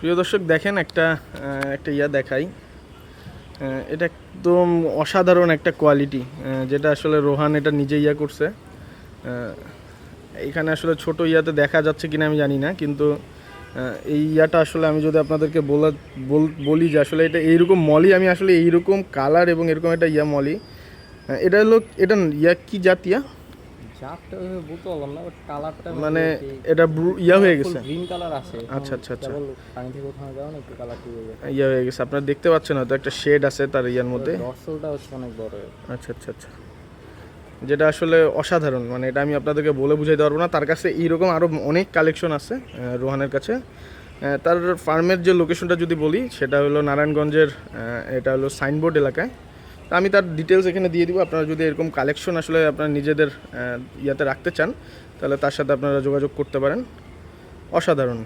প্রিয় দর্শক দেখেন একটা একটা ইয়া দেখাই। এটা একদম অসাধারণ একটা কোয়ালিটি, যেটা আসলে রোহান এটা নিজে ইয়া করছে। এখানে আসলে ছোট ইয়াতে দেখা যাচ্ছে কিনা আমি জানি না, কিন্তু এই ইয়াটা আসলে আমি যদি আপনাদেরকে বলি যে আসলে এটা এইরকম মলি, আমি আসলে এইরকম কালার এবং এরকম একটা ইয়া মলি, এটা হলো এটা ইয়া কি জাতীয় জাতটা ওইভাবে বলতে পারলাম না, বাট কালারটা মানে এটা ইয়া হয়ে গেছে। গ্রিন কালার আসে। আচ্ছা আচ্ছা আচ্ছা, কেবল পানি থেকে ওঠানো যাও না, একটু কালার হয়ে গেছে, ইয়া হয়ে গেছে। আপনারা দেখতে পাচ্ছেন হয়তো একটা শেড আছে তার ইয়ার মধ্যে। ডর্সালটা হচ্ছে অনেক বড়। আচ্ছা আচ্ছা আচ্ছা, যেটা আসলে অসাধারণ, মানে এটা আমি আপনাদেরকে বলে বুঝাইতে পারবো না। তার কাছে এইরকম আরও অনেক কালেকশন আছে রোহানের কাছে। তার ফার্মের যে লোকেশনটা যদি বলি, সেটা হলো নারায়ণগঞ্জের, এটা হলো সাইনবোর্ড এলাকায়। তা আমি তার ডিটেলস এখানে দিয়ে দিব। আপনারা যদি এরকম কালেকশন আসলে আপনারা নিজেদের ইয়াতে রাখতে চান, তাহলে তার সাথে আপনারা যোগাযোগ করতে পারেন। অসাধারণ।